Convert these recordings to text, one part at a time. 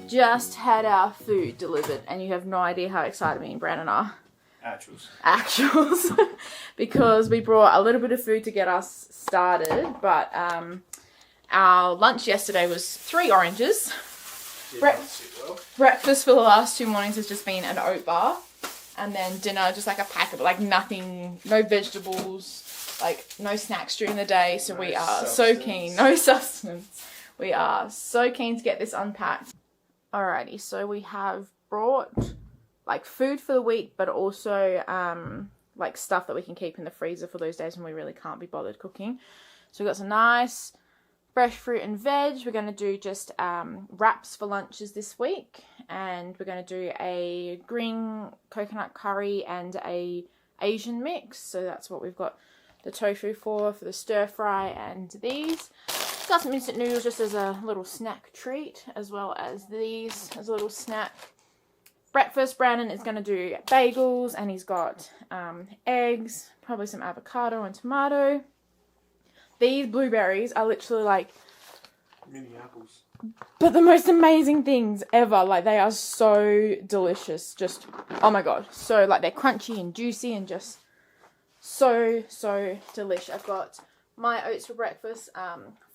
just had our food delivered, and you have no idea how excited me and Brandon are. Actuals. Because we brought a little bit of food to get us started, but our lunch yesterday was 3 oranges. Breakfast for the last 2 mornings has just been an oat bar, and then dinner just like a packet, like nothing, no vegetables, like no snacks during the day. So we are so keen, no sustenance. We are so keen to get this unpacked. Alrighty, so we have brought like food for the week, but also like stuff that we can keep in the freezer for those days when we really can't be bothered cooking. So we've got some nice fresh fruit and veg. We're going to do just wraps for lunches this week, and we're going to do a green coconut curry and a Asian mix. So that's what we've got the tofu for the stir fry, and these. Got some instant noodles just as a little snack treat, as well as these as a little snack. Breakfast, Brandon is going to do bagels, and he's got eggs, probably some avocado and tomato. These blueberries are literally like mini apples, but the most amazing things ever. Like, they are so delicious. Just, oh my god. So, like, they're crunchy and juicy and just so delish. I've got my oats for breakfast,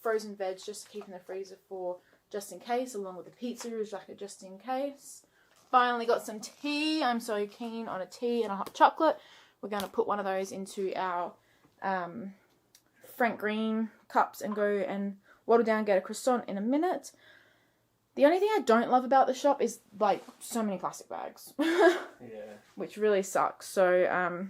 frozen veg just to keep in the freezer for just in case, along with the pizza jacket just in case. Finally got some tea. I'm so keen on a tea and a hot chocolate. We're going to put one of those into our Frank Green cups and go and water down, get a croissant in a minute. The only thing I don't love about the shop is like so many plastic bags. Yeah. Which really sucks. So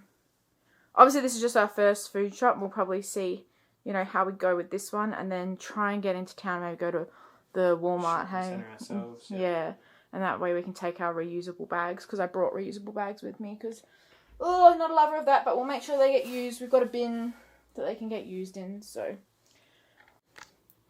obviously this is just our first food shop. We'll probably see, you know, how we go with this one, and then try and get into town, maybe go to the Walmart, hey? Ourselves, yeah. And that way we can take our reusable bags, because I brought reusable bags with me, because, oh, I'm not a lover of that, but we'll make sure they get used. We've got a bin that they can get used in, so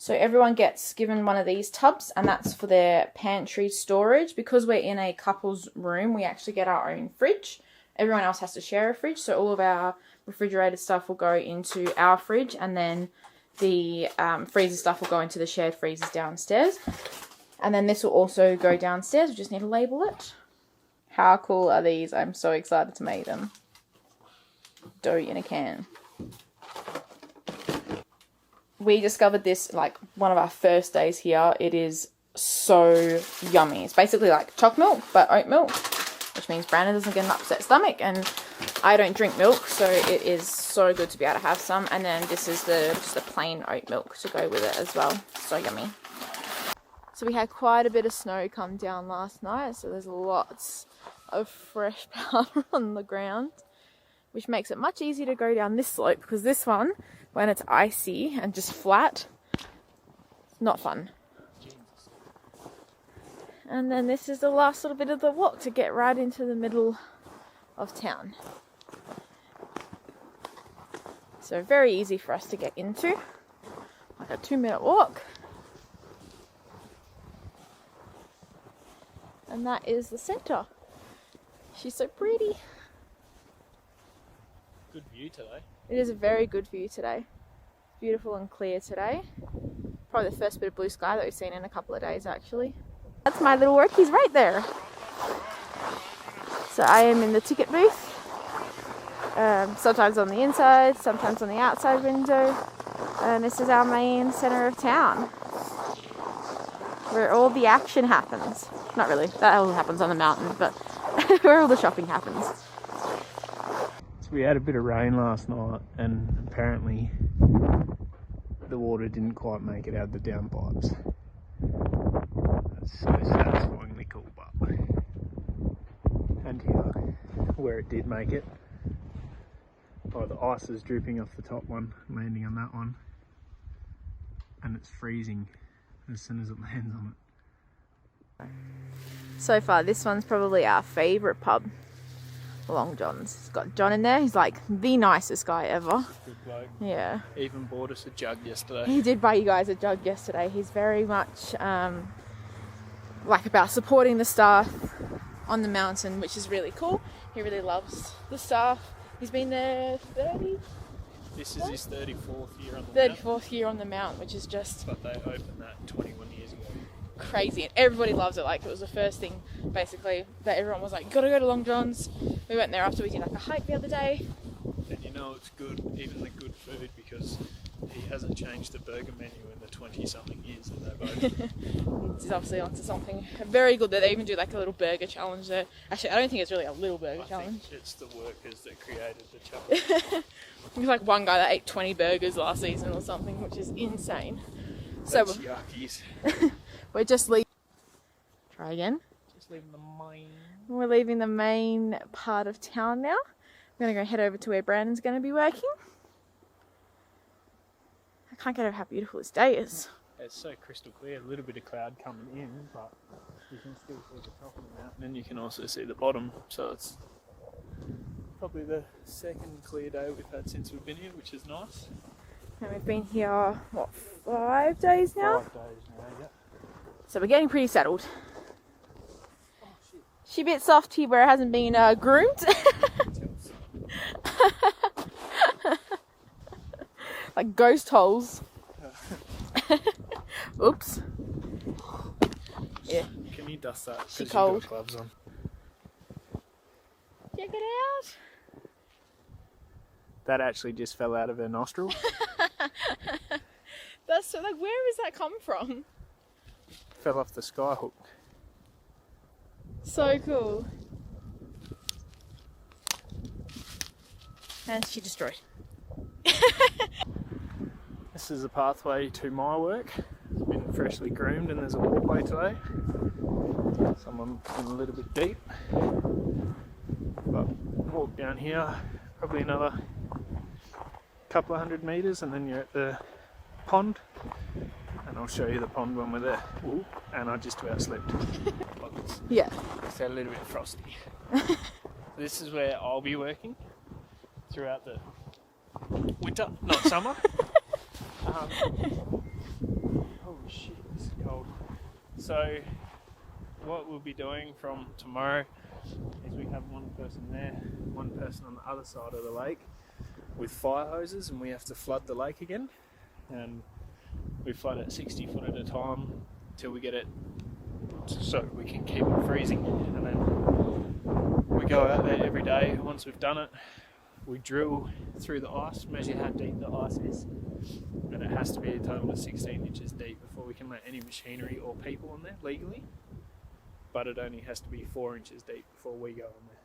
everyone gets given one of these tubs, and that's for their pantry storage. Because we're in a couple's room, we actually get our own fridge. Everyone else has to share a fridge, so all of our refrigerated stuff will go into our fridge, and then the freezer stuff will go into the shared freezers downstairs. And then this will also go downstairs. We just need to label it. How cool are these? I'm so excited to make them. Dough in a can. We discovered this like one of our first days here. It is so yummy. It's basically like choc milk, but oat milk, which means Brandon doesn't get an upset stomach, and I don't drink milk, so it is so good to be able to have some. And then this is just the plain oat milk to go with it as well. So yummy. So we had quite a bit of snow come down last night, so there's lots of fresh powder on the ground, which makes it much easier to go down this slope, because this one, when it's icy and just flat, it's not fun. And then this is the last little bit of the walk to get right into the middle of town. So very easy for us to get into, like a 2-minute walk. And that is the centre. She's so pretty. Good view today. It is a very good view today. Beautiful and clear today. Probably the first bit of blue sky that we've seen in a couple of days, actually. That's my little workies right there. So I am in the ticket booth. Sometimes on the inside, sometimes on the outside window. And this is our main centre of town, where all the action happens. Not really, that all happens on the mountain, but where all the shopping happens. So we had a bit of rain last night, and apparently the water didn't quite make it out of the downpipes. That's so satisfyingly cool, but and here, where it did make it, oh, the ice is drooping off the top one, landing on that one, and it's freezing as soon as it lands on it. So far, this one's probably our favourite pub, Long John's. It's got John in there. He's like the nicest guy ever. Good bloke. Yeah. Even bought us a jug yesterday. He did buy you guys a jug yesterday. He's very much like about supporting the staff on the mountain, which is really cool. He really loves the staff. He's been there 30. This is his 34th year on the 34th year on the mount, which is just... But they opened that 21 years ago. crazy, and everybody loves it. Like, it was the first thing basically that everyone was like, gotta go to Long John's. We went there after we did like a hike the other day. And you know it's good, even the good food, because he hasn't changed the burger menu in the 20-something years that they've opened. He's obviously onto something very good there. They even do like a little burger challenge there. Actually, I don't think it's really a little burger challenge. I think it's the workers that created the challenge. There's like one guy that ate 20 burgers last season or something, which is insane. That's yuckies. We're just leaving. Try again. Just leaving the main. We're leaving the main part of town now. We're going to go head over to where Brandon's going to be working. I can't get over how beautiful this day is. It's so crystal clear. A little bit of cloud coming in, but you can still see the top of the mountain, and you can also see the bottom. So it's probably the second clear day we've had since we've been here, which is nice. And we've been here, what, 5 days now? 5 days now, yeah. So we're getting pretty settled. Oh shit. She a bit soft here where it hasn't been groomed. Like ghost holes. Oops. Yeah. Can you dust that? She 'Cause cold. you've got gloves on. Check it out. That actually just fell out of her nostril. That's so, like, where has that come from? Fell off the sky hook. So cool. And she destroyed. This is a pathway to my work. It's been freshly groomed and there's a walkway today. Someone in a little bit deep. But walk down here, probably another couple of 100 metres, and then you're at the pond. And I'll show you the pond when we're there. Ooh, and I just about slipped. Yeah. It's a little bit frosty. This is where I'll be working throughout the winter, not summer. Oh shit, it's cold. So what we'll be doing from tomorrow is we have one person there, one person on the other side of the lake with fire hoses, and we have to flood the lake again. And we flood it 60 foot at a time till we get it so we can keep it freezing. And then we go out there every day. Once we've done it, we drill through the ice, measure how deep the ice is, and it has to be a total of 16 inches deep before we can let any machinery or people on there legally. But it only has to be 4 inches deep before we go on there.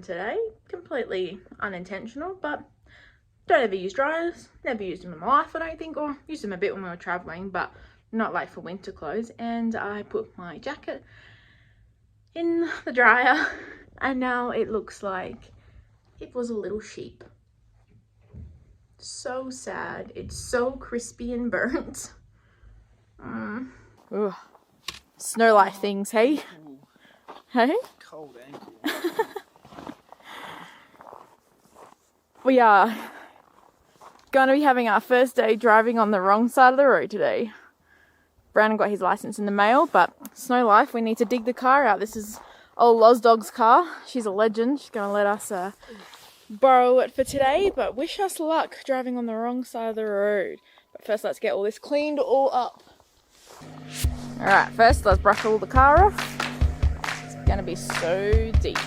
Today, completely unintentional, but don't ever use dryers, never used them in my life I don't think, or used them a bit when we were traveling, but not like for winter clothes. And I put my jacket in the dryer and now it looks like it was a little sheep. So sad. It's so crispy and burnt. Ugh. snow life things, hey? Hey? Cold ankle. We are going to be having our first day driving on the wrong side of the road today. Brandon got his license in the mail, but snow life, we need to dig the car out. This is old Loz Dog's car. She's a legend. She's going to let us borrow it for today, but wish us luck driving on the wrong side of the road. But first, let's get all this cleaned all up. Alright, first let's brush all the car off. It's going to be so deep.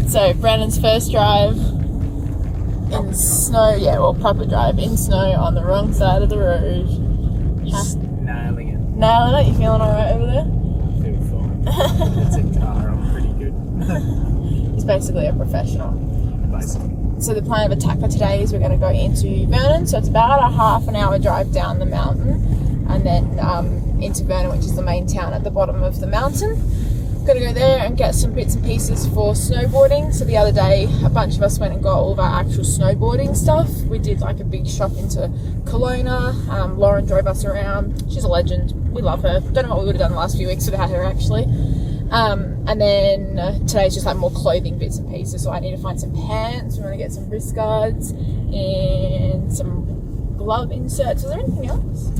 So Brandon's first drive in snow, proper drive in snow on the wrong side of the road. He's nailing it. Nailing it? You feeling alright over there? I feel fine. It's a car, I'm pretty good. He's basically a professional. Basically. So the plan of attack for today is we're going to go into Vernon, so it's about a half an hour drive down the mountain, and then into Vernon, which is the main town at the bottom of the mountain. Gonna go there and get some bits and pieces for snowboarding. So the other day a bunch of us went and got all of our actual snowboarding stuff. We did like a big shop into Kelowna. Lauren drove us around. She's a legend, we love her. Don't know what we would have done the last few weeks without her actually. And then today's just like more clothing bits and pieces. So I need to find some pants, we want to get some wrist guards and some glove inserts. Was there anything else?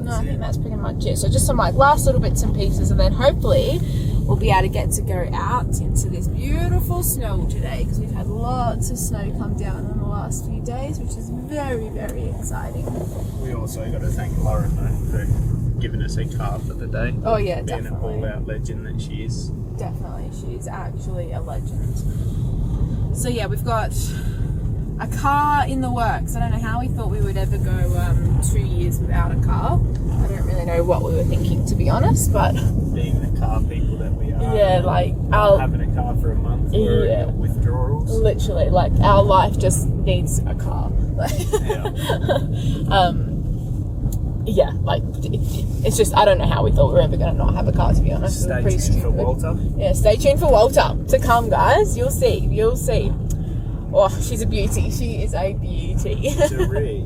No, I think that's pretty much it. So just some like last little bits and pieces, and then hopefully we'll be able to go out into this beautiful snow today, because we've had lots of snow come down in the last few days, which is very, very exciting. We also got to thank Lauren though for giving us a car for the day. Oh yeah, being definitely. Being an all-out legend that she is. Definitely, she's actually a legend. So yeah, we've got a car in the works. I don't know how we thought we would ever go 2 years without a car. I don't really know what we were thinking, to be honest, but being the car people that we are, yeah, like having a car for a month, we're in withdrawals. Literally, like our life just needs a car. Yeah. It's just, I don't know how we thought we were ever going to not have a car, to be honest. Stay tuned for Walter. Yeah, stay tuned for Walter to come, guys. You'll see. Oh, she's a beauty. She is a beauty. She's a read.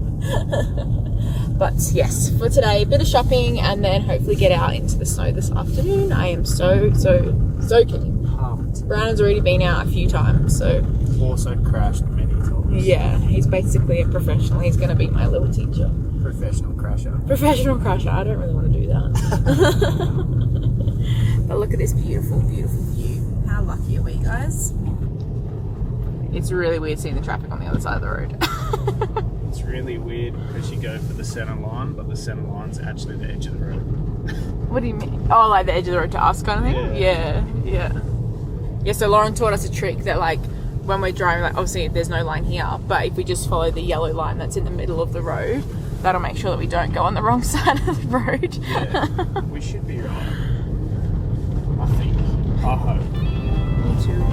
But yes, for today, a bit of shopping and then hopefully get out into the snow this afternoon. I am so keen. Pumped. Brandon's already been out a few times, so. Also crashed many times. Yeah, he's basically a professional. He's going to be my little teacher. Professional crasher. Professional crasher. I don't really want to do that. But look at this beautiful, beautiful view. How lucky are we, guys? It's really weird seeing the traffic on the other side of the road. It's really weird because you go for the centre line, but the centre line's actually the edge of the road. What do you mean? Oh, like the edge of the road to us kind of thing? Yeah, so Lauren taught us a trick that like when we're driving, like obviously there's no line here, but if we just follow the yellow line that's in the middle of the road, that'll make sure that we don't go on the wrong side of the road. Yeah, we should be right. I think. I hope. Me too.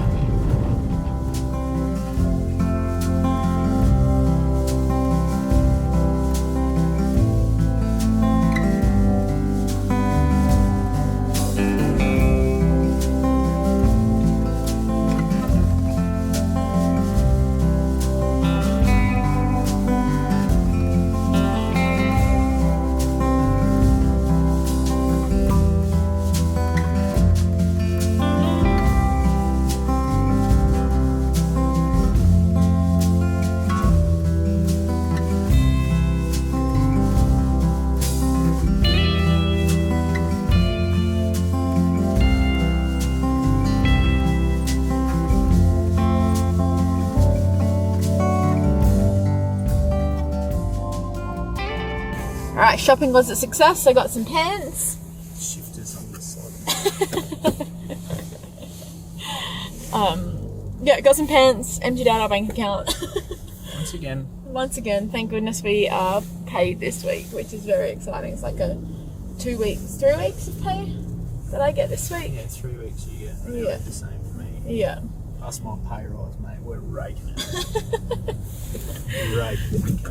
Alright, shopping was a success. I got some pants. Shifters on this side. Yeah, got some pants, emptied out our bank account. Once again, thank goodness we are paid this week, which is very exciting. It's like a 3 weeks of pay that I get this week. Yeah, 3 weeks you get. Yeah. The same for me. Yeah. Plus my pay rise, mate. We're raking it.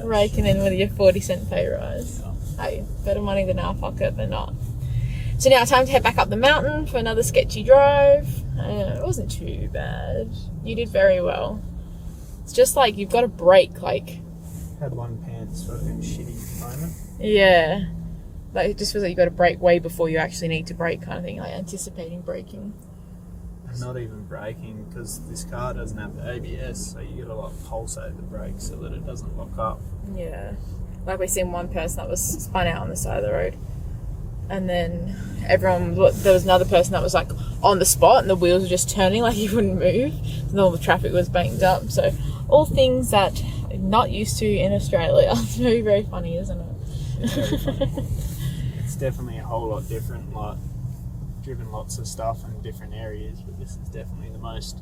Raking in with your 40-cent pay rise. Yeah. Hey, better money than our pocket than not. So now time to head back up the mountain for another sketchy drive. It wasn't too bad. You did very well. It's just like you've got to brake, like... Had one pants fucking shitty moment. Yeah. Like it just feels like you've got to brake way before you actually need to brake kind of thing, like anticipating braking. And not even braking, because this car doesn't have the ABS, so you gotta like pulsate the brake so that it doesn't lock up. Yeah. Like we seen one person that was spun out on the side of the road. And then there was another person that was like on the spot and the wheels were just turning like he wouldn't move. And all the traffic was banked up. So all things that I'm not used to in Australia. It's very, very funny, isn't it? It's very funny. It's definitely a whole lot different. Like, driven lots of stuff in different areas, but this is definitely the most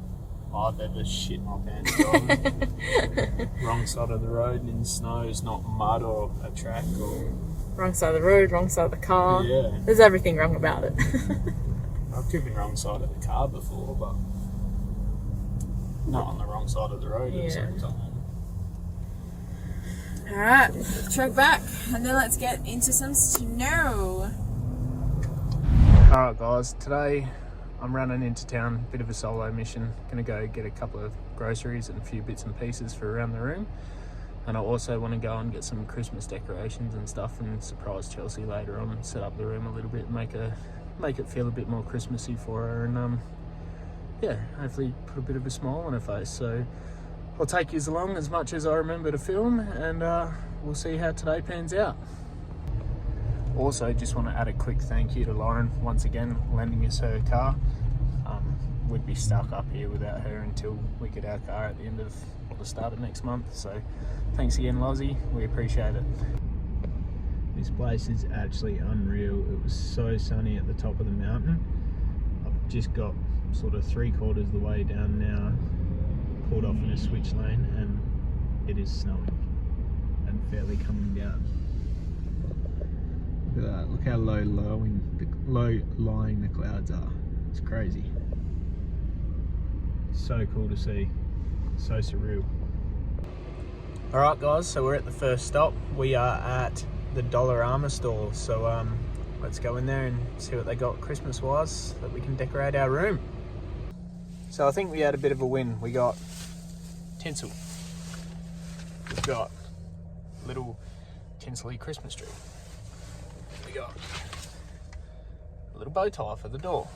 I've ever shit my pants driving. Wrong side of the road in snow is not mud or a track or... Wrong side of the road, wrong side of the car. Yeah. There's everything wrong about it. I've driven wrong side of the car before, but not on the wrong side of the road at the same time. Alright, truck back, and then let's get into some snow. Alright guys, today I'm running into town, bit of a solo mission. Gonna go get a couple of groceries and a few bits and pieces for around the room. And I also want to go and get some Christmas decorations and stuff and surprise Chelsea later on and set up the room a little bit, make it feel a bit more Christmassy for her, and yeah, hopefully put a bit of a smile on her face. So I'll take you along as much as I remember to film, and we'll see how today pans out. Also, just want to add a quick thank you to Lauren once again, lending us her car. We'd be stuck up here without her until we get our car at the end of the start of next month. So thanks again, Lozzie, we appreciate it. This place is actually unreal. It was so sunny at the top of the mountain. I've just got sort of 3/4 of the way down now, pulled off in a switch lane, and it is snowing and fairly coming down. Look at that, look how low lying the clouds are. It's crazy. So cool to see, so surreal. Alright guys, so we're at the first stop. We are at the Dollarama store, so let's go in there and see what they got Christmas wise so that we can decorate our room. So I think we had a bit of a win. We got tinsel. We've got a little tinsel-y Christmas tree. We got a little bow tie for the door.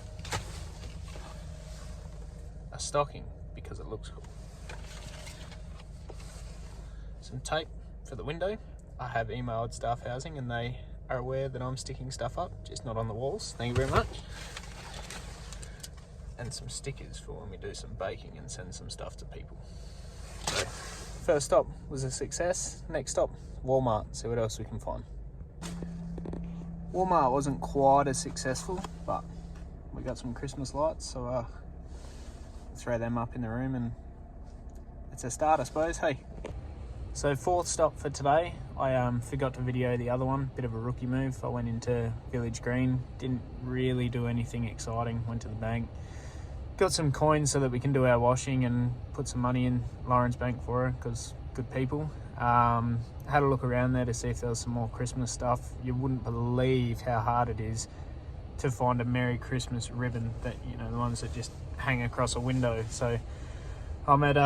A stocking because it looks cool. Some tape for the window. I have emailed staff housing and they are aware that I'm sticking stuff up, just not on the walls. Thank you very much. And some stickers for when we do some baking and send some stuff to people. So, first stop was a success. Next stop, Walmart. See what else we can find. Walmart wasn't quite as successful, but we got some Christmas lights, so throw them up in the room and it's a start, I suppose. Hey. So fourth stop for today, I forgot to video the other one, bit of a rookie move. I went into Village Green, didn't really do anything exciting, went to the bank, got some coins so that we can do our washing and put some money in Lauren's bank for her, because good people. Had a look around there to see if there was some more Christmas stuff. You wouldn't believe how hard it is to find a Merry Christmas ribbon, that, you know, the ones that just hang across a window. So I'm at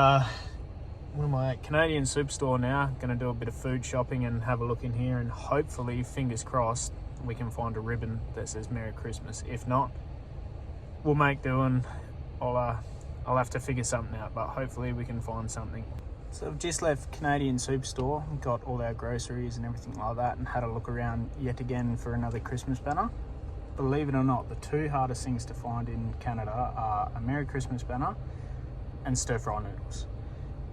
what am I at? Canadian Superstore now. Gonna do a bit of food shopping and have a look in here, and hopefully, fingers crossed, we can find a ribbon that says Merry Christmas. If not, we'll make do, and I'll have to figure something out, but hopefully we can find something. So I've just left Canadian Superstore, got all our groceries and everything like that, and had a look around yet again for another Christmas banner. Believe it or not, the two hardest things to find in Canada are a Merry Christmas banner and stir-fry noodles.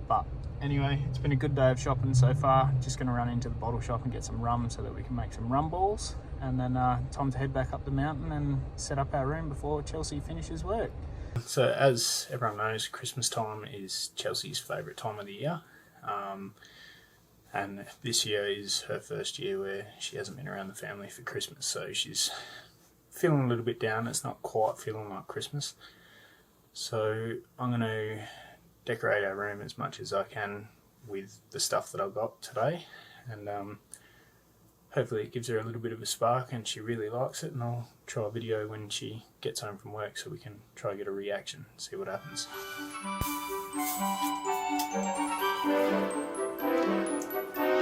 But anyway, it's been a good day of shopping so far. Just going to run into the bottle shop and get some rum so that we can make some rum balls. And then time to head back up the mountain and set up our room before Chelsea finishes work. So as everyone knows, Christmas time is Chelsea's favourite time of the year. And this year is her first year where she hasn't been around the family for Christmas. So she's feeling a little bit down. It's not quite feeling like Christmas. So I'm going to decorate our room as much as I can with the stuff that I've got today. And hopefully it gives her a little bit of a spark and she really likes it, and I'll try a video when she gets home from work so we can try to get a reaction, see what happens.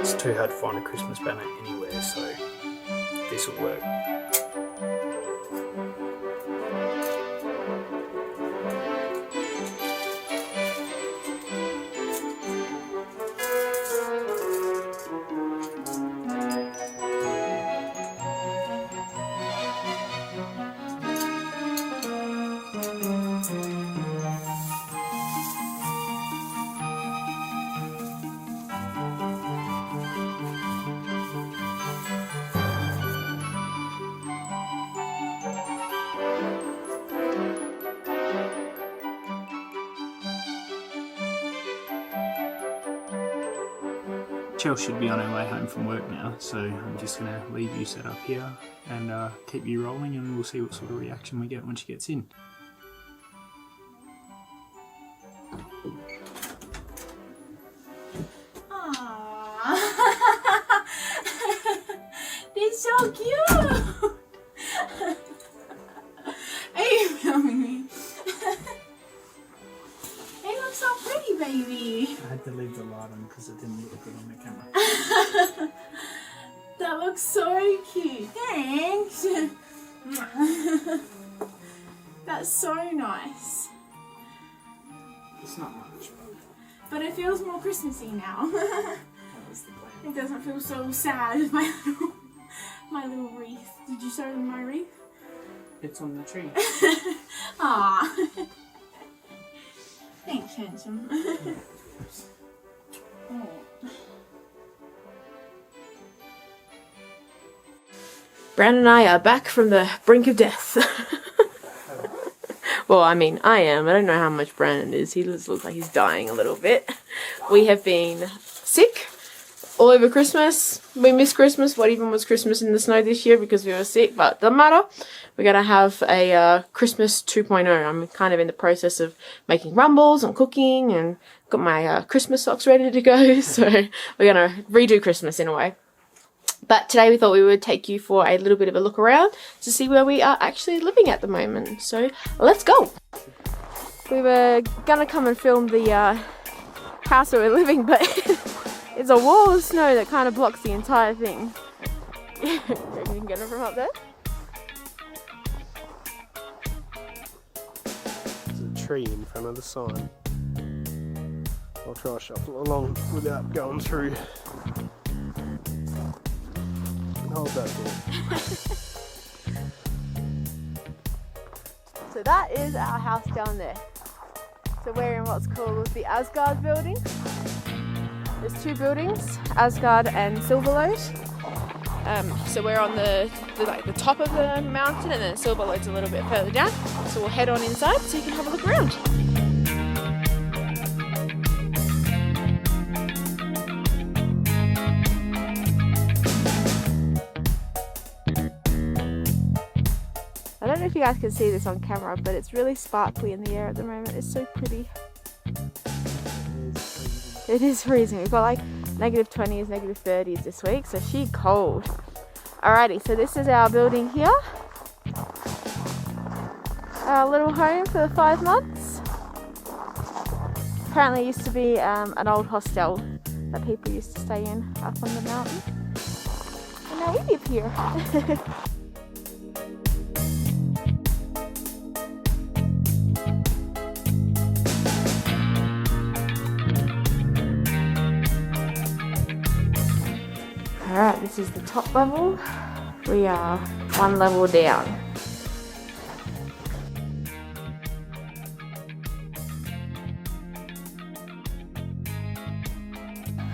It's too hard to find a Christmas banner anywhere, so this will work. Chelsea should be on her way home from work now, so I'm just going to leave you set up here and keep you rolling, and we'll see what sort of reaction we get when she gets in. Aww. They're so cute! Are you filming me? They look so pretty, baby! I had to leave the light on because it didn't look good on the camera. That looks so cute. Thanks. That's so nice. It's not much, but it feels more Christmassy now. that was the plan. It doesn't feel so sad with my little wreath. Did you show them my wreath? It's on the tree. Aww. Thanks, handsome. Oh. Brandon and I are back from the brink of death. Well, I mean, I am. I don't know how much Brandon is. He just looks like he's dying a little bit. We have been sick all over Christmas. We missed Christmas. What even was Christmas in the snow this year because we were sick, but doesn't matter. We're going to have a Christmas 2.0. I'm kind of in the process of making rumbles and cooking and got my Christmas socks ready to go. So we're going to redo Christmas in a way. But today we thought we would take you for a little bit of a look around to see where we are actually living at the moment. So let's go. We were going to come and film the house where we're living, but it's a wall of snow that kind of blocks the entire thing. You can get it from up there? There's a tree in front of the sign. I'll try to shuffle along without going through. Hold that door. So that is our house down there. So we're in what's called the Asgard building. There's two buildings, Asgard and Silverlode. So we're on the top of the mountain, and then Silverlode's a little bit further down. So we'll head on inside so you can have a look around. I don't know if you guys can see this on camera, but it's really sparkly in the air at the moment. It's so pretty. It is freezing. We've got like -20s, -30s this week, so she's cold. Alrighty, so this is our building here. Our little home for the 5 months. Apparently it used to be an old hostel that people used to stay in up on the mountain. And now we live here. Alright, this is the top level. We are 1 level down.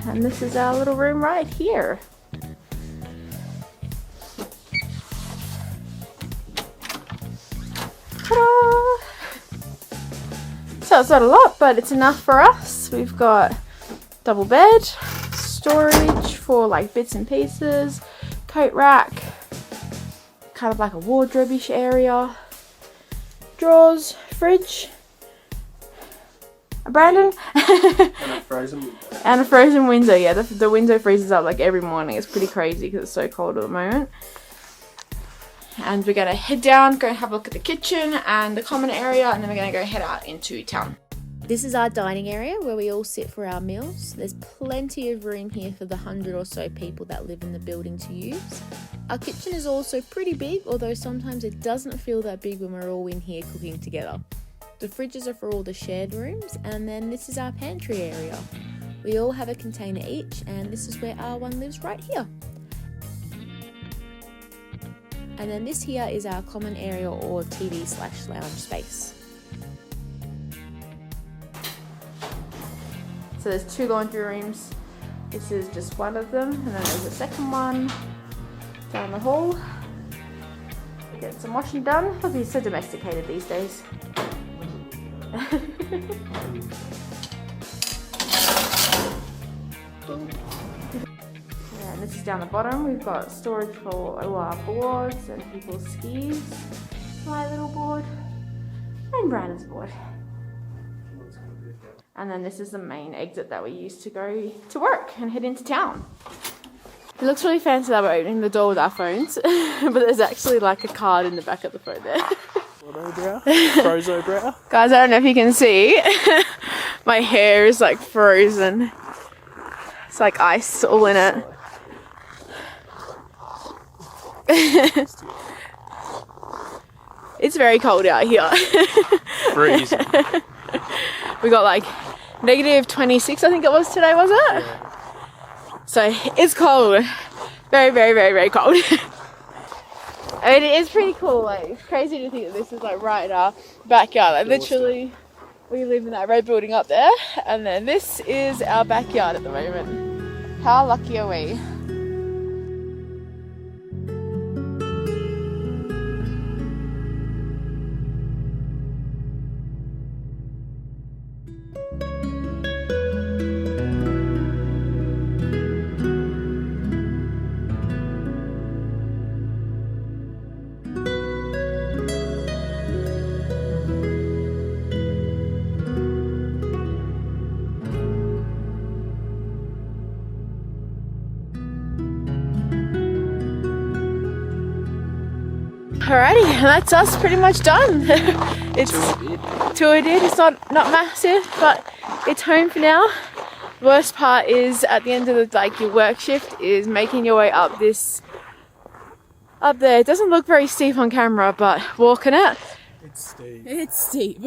And this is our little room right here. Ta-da! So it's not a lot, but it's enough for us. We've got double bed, storage for like bits and pieces, coat rack, kind of like a wardrobe-ish area, drawers, fridge, a Brandon, And a frozen window. And a frozen window. Yeah, the window freezes up like every morning. It's pretty crazy because it's so cold at the moment. And we're gonna head down, go and have a look at the kitchen and the common area, and then we're gonna go head out into town. This is our dining area where we all sit for our meals. There's plenty of room here for the 100 or so people that live in the building to use. Our kitchen is also pretty big, although sometimes it doesn't feel that big when we're all in here cooking together. The fridges are for all the shared rooms, and then this is our pantry area. We all have a container each, and this is where our one lives right here. And then this here is our common area or TV/lounge space. So there's 2 laundry rooms. This is just one of them, and then there's a second one down the hall. Get some washing done. Look, he's so domesticated these days. Yeah, and this is down the bottom. We've got storage for all our boards and people's skis. My little board and Brandon's board. And then this is the main exit that we use to go to work and head into town. It looks really fancy that we're opening the door with our phones, but there's actually like a card in the back of the phone there. Frozo brow. Guys, I don't know if you can see. My hair is like frozen. It's like ice all in it. It's very cold out here. Freezing. We got like -26, I think it was today, was it? Yeah. So it's cold. Very, very, very, very cold. I mean, it is pretty cool. Like, it's crazy to think that this is like right in our backyard. Like, literally, we live in that red building up there, and then this is our backyard at the moment. How lucky are we? Alrighty, and that's us pretty much done. It's tour did. It's not massive, but it's home for now. The worst part is at the end of the, your work shift is making your way up up there. It doesn't look very steep on camera, but walking it. It's steep. It's steep.